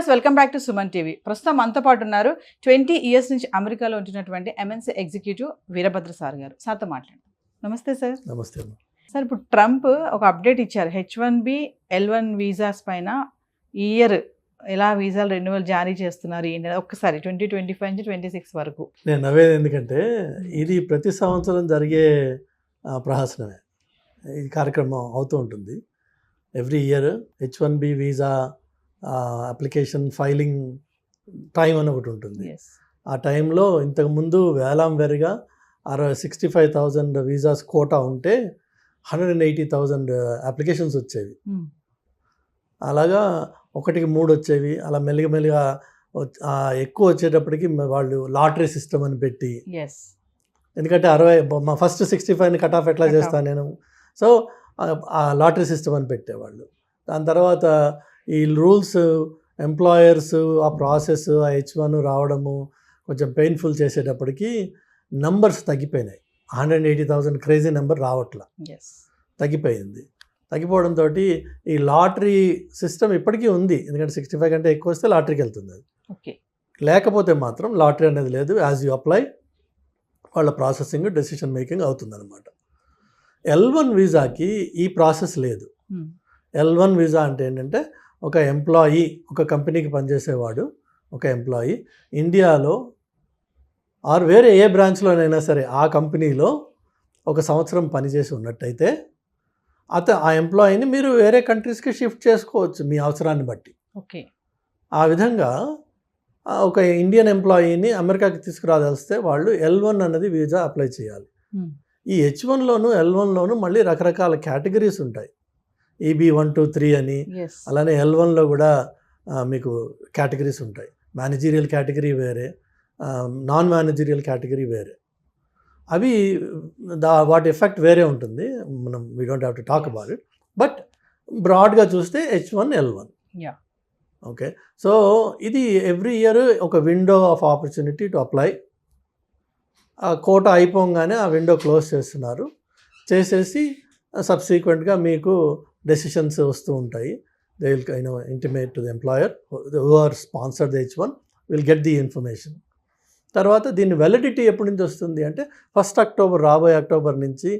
Viewers welcome back to Suman TV. ప్రస్తుతం మనతో పాటు ఉన్నారు 20 ఇయర్స్ నుంచి అమెరికాలో ఉంటున్నటువంటి ఎంఎన్సీ ఎగ్జిక్యూటివ్ వీరభద్ర సార్ గారు. సార్తో మాట్లాడండి. నమస్తే సార్. నమస్తే సార్, ఇప్పుడు ట్రంప్ ఒక అప్డేట్ ఇచ్చారు. H1B L1 వీసాస్ పైన ఈ ఇయర్ ఎలా వీసాలు రెన్యువల్ జారీ చేస్తున్నారు ఏంటి ఒక్కసారి 2025 నుంచి 26 వరకు. నేను నవ్వేది ఎందుకంటే ఇది ప్రతి సంవత్సరం జరిగే ప్రహసనమే. ఈ కార్యక్రమం అవుతూ ఉంటుంది. Every year H1B visa application filing time అని ఒకటి ఉంటుంది. ఆ టైంలో ఇంతకుముందు వేలంవెరిగా 65,000 వీసాస్ కోటా ఉంటే 180,000 అప్లికేషన్స్ వచ్చేవి. అలాగా 1-3 వచ్చేవి. అలా మెల్లిగా ఎక్కువ వచ్చేటప్పటికి వాళ్ళు లాటరీ సిస్టమ్ అని పెట్టి, ఎందుకంటే 60 ఫస్ట్ 65ని కట్ ఆఫ్ ఎట్లా చేస్తాను నేను, సో ఆ లాటరీ సిస్టమ్ అని పెట్టేవాళ్ళు. దాని తర్వాత ఈ రూల్స్, ఎంప్లాయర్స్ ఆ ప్రాసెస్, ఆ H1 రావడము కొంచెం పెయిన్ఫుల్ చేసేటప్పటికి నంబర్స్ తగ్గిపోయినాయి. 180,000 క్రేజీ నెంబర్ రావట్లా, తగ్గిపోయింది. తగ్గిపోవడంతో ఈ లాటరీ సిస్టమ్ ఇప్పటికీ ఉంది. ఎందుకంటే 65 కంటే ఎక్కువ వస్తే లాటరీకి వెళ్తుంది అది. లేకపోతే మాత్రం లాటరీ అనేది లేదు. యాజ్ యూ అప్లై వాళ్ళ ప్రాసెసింగ్, డెసిషన్ మేకింగ్ అవుతుందన్నమాట. L1 వీసాకి ఈ ప్రాసెస్ లేదు. L1 వీసా అంటే ఏంటంటే ఒక ఎంప్లాయీ, ఒక కంపెనీకి పనిచేసేవాడు, ఒక ఎంప్లాయీ ఇండియాలో ఆర్ వేరే ఏ బ్రాంచ్లోనైనా సరే ఆ కంపెనీలో 1 సంవత్సరం పనిచేసి ఉన్నట్టయితే ఆ ఎంప్లాయీని మీరు వేరే కంట్రీస్కి షిఫ్ట్ చేసుకోవచ్చు మీ అవసరాన్ని బట్టి. ఆ విధంగా ఒక ఇండియన్ ఎంప్లాయీని అమెరికాకి తీసుకురాదలిస్తే వాళ్ళు L1 అన్నది వీసా అప్లై చేయాలి. ఈ H1లోను L1లోను మళ్ళీ రకరకాల కేటగిరీస్ ఉంటాయి. EB1 2 3 అని, అలానే L1లో కూడా మీకు కేటగిరీస్ ఉంటాయి. మేనేజీరియల్ కేటగిరీ వేరే, నాన్ మేనేజీరియల్ కేటగిరీ వేరే. అవి వాటి ఎఫెక్ట్ వేరే ఉంటుంది. మనం we don't have to talk about it. But బ్రాడ్గా చూస్తే H1 L1. ఓకే, సో ఇది ఎవ్రీ ఇయర్ ఒక window of opportunity to apply. ఆ కోటా అయిపోగానే ఆ విండో క్లోజ్ చేస్తున్నారు. చేసేసి సబ్సీక్వెంట్గా మీకు డెసిషన్స్ వస్తూ ఉంటాయి. They will intimate to the employer who are sponsored the H1 will get the information. తర్వాత దీని వ్యాలిడిటీ ఎప్పటి నుంచి వస్తుంది అంటే 1 అక్టోబర్, రాబోయే అక్టోబర్ నుంచి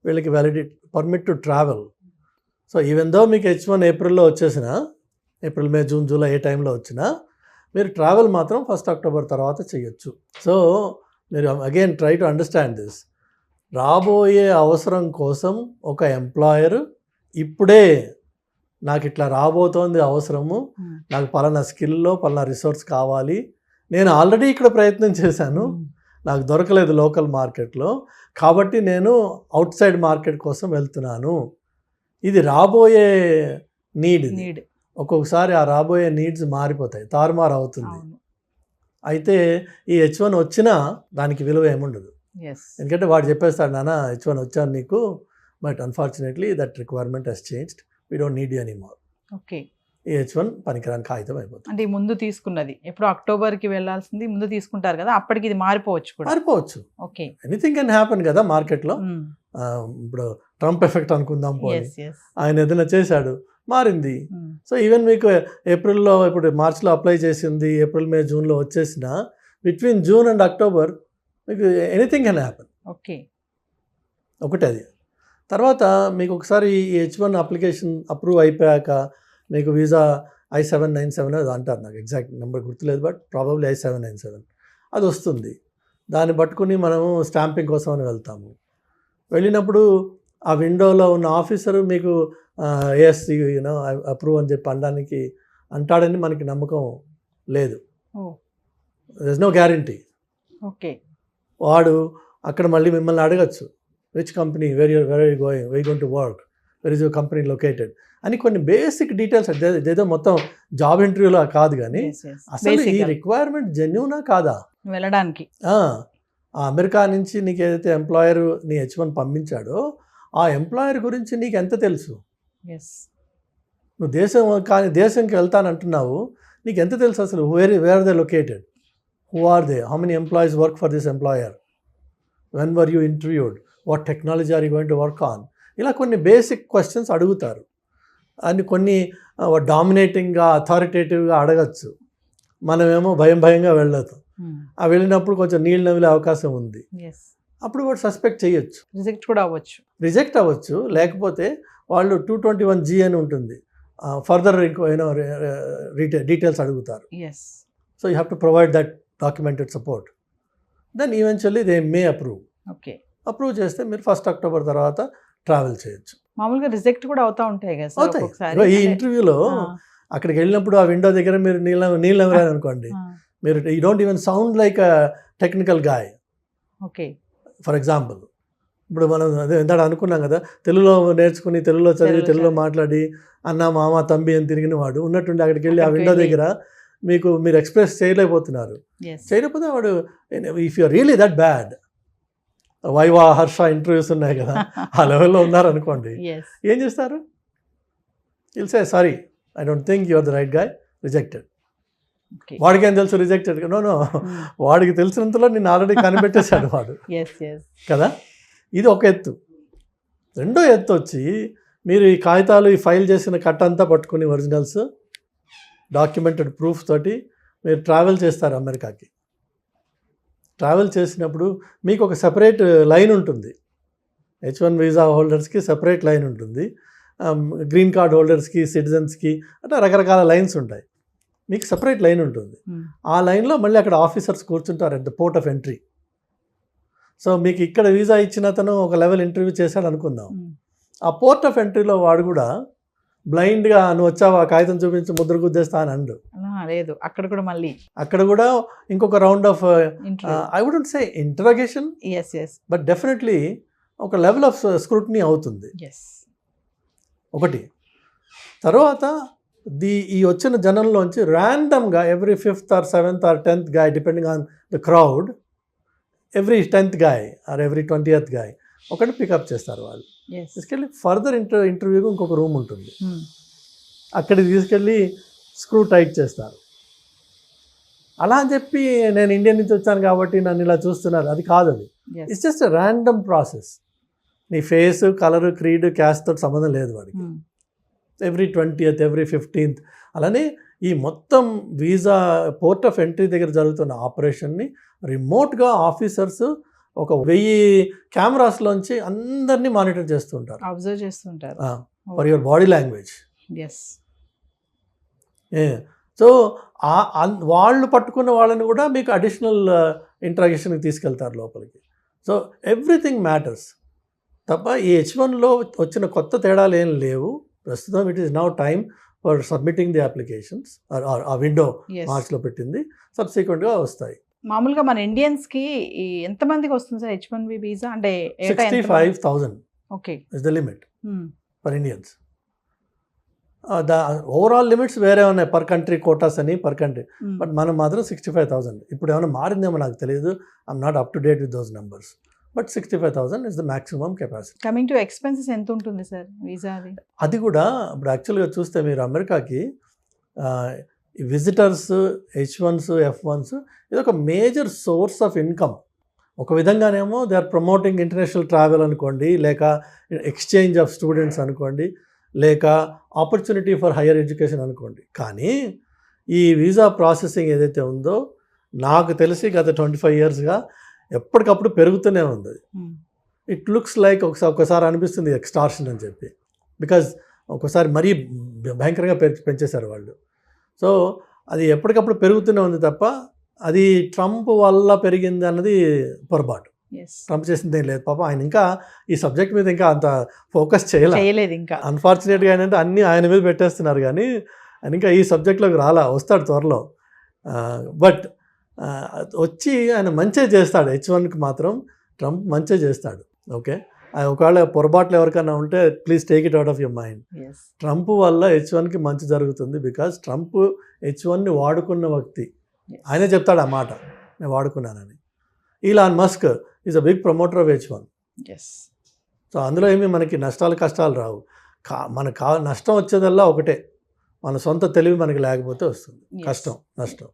వీళ్ళకి validity, permit to travel. So even though మీకు H1 ఏప్రిల్లో వచ్చేసినా, ఏప్రిల్, మే, జూన్, జూలై ఏ టైంలో వచ్చినా మీరు ట్రావెల్ మాత్రం 1 అక్టోబర్ తర్వాత చేయొచ్చు. సో మీరు again try to understand this. రాబోయే అవసరం కోసం ఒక ఎంప్లాయర్ ఇప్పుడే నాకు ఇట్లా రాబోతోంది అవసరము, నాకు పలానా స్కిల్లో పలానా రిసోర్స్ కావాలి, నేను ఆల్రెడీ ఇక్కడ ప్రయత్నం చేశాను, నాకు దొరకలేదు లోకల్ మార్కెట్లో, కాబట్టి నేను అవుట్ సైడ్ మార్కెట్ కోసం వెళ్తున్నాను. ఇది రాబోయే నీడ్. ఒక్కొక్కసారి ఆ రాబోయే నీడ్స్ మారిపోతాయి, తారుమారు అవుతుంది. అయితే ఈ H1 వచ్చినా దానికి విలువ ఏముండదు. ఎందుకంటే వాడు చెప్పేస్తాడు, నాన్న H1 వచ్చాను నీకు, but unfortunately that requirement has changed, we don't need you anymore. ఈ H1 పనికిరాని కాగితం అయిపోతుంది. అంటే ముందు తీసుకున్నది ఎప్పుడు అక్టోబర్కి వెళ్ళాల్సింది ముందు తీసుకుంటారు కదా, అప్పటికి ఇది మారిపోవచ్చు. ఎనీథింగ్ కెన్ హ్యాపెన్ కదా మార్కెట్లో. ఇప్పుడు ట్రంప్ ఎఫెక్ట్ అనుకుందాం, ఆయన ఏదైనా చేశాడు, మారింది. సో ఈవెన్ మీకు ఏప్రిల్లో, ఇప్పుడు మార్చ్లో అప్లై చేసింది, ఏప్రిల్, మే, జూన్లో వచ్చేసిన బిట్వీన్ జూన్ అండ్ అక్టోబర్ మీకు ఎనీథింగ్ కెన్ హ్యాపెన్. ఒకటి అది. తర్వాత మీకు ఒకసారి ఈ H1 అప్లికేషన్ అప్రూవ్ అయిపోయాక మీకు వీసా I-797 అది అంటారు, నాకు ఎగ్జాక్ట్ నెంబర్ గుర్తులేదు, బట్ ప్రాబబ్లీ I-797 అది వస్తుంది. దాన్ని పట్టుకుని మనము స్టాంపింగ్ కోసం అని వెళ్తాము. వెళ్ళినప్పుడు ఆ విండోలో ఉన్న ఆఫీసరు మీకు ఎస్ అప్రూవ్ అని చెప్పి అనడానికి అంటాడని మనకి నమ్మకం లేదు. There is no guarantee. వాడు అక్కడ మళ్ళీ మిమ్మల్ని అడగచ్చు, which company, where are you going, why going to work, where is your company located అని కొన్ని బేసిక్ డీటెయిల్స్. ఇదేదో మొత్తం జాబ్ ఇంటర్వ్యూలో కాదు, కానీ అసలు ఈ రిక్వైర్మెంట్ జెన్యూనా కాదా వెళ్ళడానికి. ఆ అమెరికా నుంచి నీకు ఏదైతే ఎంప్లాయర్ నీ H1 పంపించాడో ఆ ఎంప్లాయర్ గురించి నీకు ఎంత తెలుసు? నువ్వు దేశంకి వెళ్తానంటున్నావు, నీకు ఎంత తెలుసు అసలు? Where are they located, who are they, how many employees work for this employer, when were you interviewed, what technology are you going to work on, ఇలా కొన్ని బేసిక్ క్వశ్చన్స్ అడుగుతారు. అని కొన్ని డామినేటింగ్గా అథారిటేటివ్గా అడగచ్చు, మనమేమో భయంగా వెళ్ళదు. ఆ వెళ్ళినప్పుడు కొంచెం నీళ్ళు నవిలే అవకాశం ఉంది. అప్పుడు వాడు సస్పెక్ట్ చేయొచ్చు, రిజెక్ట్ అవ్వచ్చు. లేకపోతే వాళ్ళు 221G అని ఉంటుంది, ఫర్దర్ డీటెయిల్స్ అడుగుతారు. So you have to provide that documented support. Then eventually they may approve చేస్తే మీరు 1 అక్టోబర్ తర్వాత ట్రావెల్ చేయొచ్చు. మామూలుగా రిజెక్ట్ కూడా అవుతాయి కదా అవుతాయి. ఈ ఇంటర్వ్యూలో అక్కడికి వెళ్ళినప్పుడు ఆ విండో దగ్గర మీరు నీళ్ళు నవ్వారు అనుకోండి, మీరు you don't even sound like a technical guy. For example, ఇప్పుడు మనం అదే ఇందాక అనుకున్నాం కదా, తెలుగులో నేర్చుకుని తెలుగులో చదివి తెలుగులో మాట్లాడి అన్న మామ తంబి అని తిరిగిన వాడు ఉన్నట్టుండి అక్కడికి వెళ్ళి ఆ విండో దగ్గర మీరు ఎక్స్ప్రెస్ చేయలేకపోతున్నారు. చేయలేకపోతే వాడు, if you really that bad, viva harsh interviews ఉన్నాయి కదా, ఆ లెవెల్లో ఉన్నారనుకోండి, ఏం చేస్తారు? Will say sorry, I don't think you are the right guy, rejected. వాడికి ఏం తెలుసు రిజెక్టెడ్? నో, వాడికి తెలిసినంతలో నేను ఆల్రెడీ కనిపెట్టేశాడు వాడు కదా. ఇది ఒక ఎత్తు. రెండో ఎత్తు వచ్చి మీరు ఈ కాగితాలు ఈ ఫైల్ చేసిన కట్ట అంతా పట్టుకుని ఒరిజినల్స్ డాక్యుమెంటెడ్ ప్రూఫ్ తోటి మీరు ట్రావెల్ చేస్తారు అమెరికాకి. ట్రావెల్ చేసినప్పుడు మీకు ఒక సెపరేట్ లైన్ ఉంటుంది. H1 వీసా హోల్డర్స్కి సెపరేట్ లైన్ ఉంటుంది, గ్రీన్ కార్డ్ హోల్డర్స్కి, సిటిజన్స్కి అంటే రకరకాల లైన్స్ ఉంటాయి. మీకు సెపరేట్ లైన్ ఉంటుంది. ఆ లైన్లో మళ్ళీ అక్కడ ఆఫీసర్స్ కూర్చుంటారు at the port of entry. So మీకు ఇక్కడ వీసా ఇచ్చిన అతను ఒక లెవెల్ ఇంటర్వ్యూ చేశాడు అనుకుందాం, ఆ పోర్ట్ ఆఫ్ ఎంట్రీలో వాడు కూడా బ్లైండ్గా నువ్వు వచ్చావా కాగితం చూపించి ముద్ర గుద్దేస్తా అని అండు. లేదు, అక్కడ కూడా ఇంకొక round of I wouldn't say interrogation, but definitely ఒక లెవెల్ ఆఫ్ స్క్రూటినీ అవుతుంది. ఒకటి. తర్వాత ఈ వచ్చిన జనంలోంచి ర్యాండమ్గా every 5th or 7th or 10th guy depending on the crowd, every 10th guy or every 20th guy ఒకటి పికప్ చేస్తారు వాళ్ళు. తీసుకెళ్ళి ఫర్దర్ ఇంటర్వ్యూకి ఇంకొక రూమ్ ఉంటుంది, అక్కడికి తీసుకెళ్ళి స్క్రూ టైట్ చేస్తారు. అలా అని చెప్పి నేను ఇండియా నుంచి వచ్చాను కాబట్టి నన్ను ఇలా చూస్తున్నారు, అది కాదు. అది ఇట్స్ జస్ట్ ర్యాండమ్ ప్రాసెస్. నీ ఫేస్, కలర్, క్రీడ్, క్యాస్ట్తో సంబంధం లేదు వాడికి. ఎవ్రీ 20th, ఎవ్రీ 15th అలానే ఈ మొత్తం వీసా పోర్ట్ ఆఫ్ ఎంట్రీ దగ్గర జరుగుతున్న ఆపరేషన్ని రిమోట్గా ఆఫీసర్స్ ఒక 1000 కెమెరాస్లోంచి అందరినీ మానిటర్ చేస్తుంటారు, అబ్జర్వ్ చేస్తుంటారు for your body language. So వాళ్ళు పట్టుకున్న వాళ్ళని కూడా మీకు అడిషనల్ ఇంట్రాగేషన్కి తీసుకెళ్తారు లోపలికి. సో ఎవ్రీథింగ్ మ్యాటర్స్ తప్ప ఈ H1లో వచ్చిన కొత్త తేడాలు ఏం లేవు ప్రస్తుతం. It is now time for submitting the applications. ఆ విండో మార్చ్లో పెట్టింది, సబ్సిక్వెంట్గా వస్తాయి. మామూలుగా మన ఇండియన్స్కి ఎంతమందికి వస్తుంది సార్ H1B వీసా? అంటే 65,000 is the limit for Indians. The overall limits వేరే ఉన్నాయి, పర్ కంట్రీ కోటాస్ అని పర్ కంట్రీ. బట్ మనం మాత్రం 65,000. ఇప్పుడు ఏమైనా మారిందేమో నాకు తెలియదు, I'm not up to date with those numbers. But 65,000 is the maximum capacity. Coming to expenses ఎంత ఉంటుంది సార్ వీసా? అది కూడా ఇప్పుడు యాక్చువల్గా చూస్తే మీరు అమెరికాకి విజిటర్స్, H1s, F1s ఇది ఒక మేజర్ సోర్స్ ఆఫ్ ఇన్కమ్. ఒక విధంగానేమో they are promoting international travel అనుకోండి, లేక ఎక్స్చేంజ్ ఆఫ్ స్టూడెంట్స్ అనుకోండి, లేక ఆపర్చునిటీ ఫర్ హయ్యర్ ఎడ్యుకేషన్ అనుకోండి. కానీ ఈ వీసా ప్రాసెసింగ్ ఏదైతే ఉందో నాకు తెలిసి గత 25 yearsగా ఎప్పటికప్పుడు పెరుగుతూనే ఉంది. ఇట్ లుక్స్ లైక్ ఒకసారి అనిపిస్తుంది ఎక్స్టార్షన్ అని చెప్పి, బికాజ్ ఒకసారి మరీ భయంకరంగా పెంచేశారు వాళ్ళు. సో అది ఎప్పటికప్పుడు పెరుగుతూనే ఉంది తప్ప అది ట్రంప్ వల్ల పెరిగింది అన్నది పొరపాటు. ట్రంప్ చేసింది ఏం లేదు పాపం. ఆయన ఇంకా ఈ సబ్జెక్ట్ మీద ఇంకా అంత ఫోకస్ చేయలేదు. ఇంకా అన్ఫార్చునేట్గా ఏంటంటే అన్నీ ఆయన మీద పెట్టేస్తున్నారు, కానీ ఆయన ఇంకా ఈ సబ్జెక్ట్లోకి వస్తాడు త్వరలో. బట్ వచ్చి ఆయన మంచిగా చేస్తాడు. H1కి మాత్రం ట్రంప్ మంచిగా చేస్తాడు. ఓకే, ఒకవేళ పొరపాట్లు ఎవరికైనా ఉంటే please take it out of your mind. Trump వల్ల H1కి మంచి జరుగుతుంది, బికాజ్ ట్రంప్ H1ని వాడుకున్న వ్యక్తి. ఆయనే చెప్తాడు ఆ మాట, నేను వాడుకున్నానని. Elon Musk is a big promoter of H1. So అందులో ఏమీ మనకి కష్టాలు రావు. మనకు నష్టం వచ్చేదల్లా ఒకటే, మన సొంత తెలివి మనకి లేకపోతే వస్తుంది నష్టం.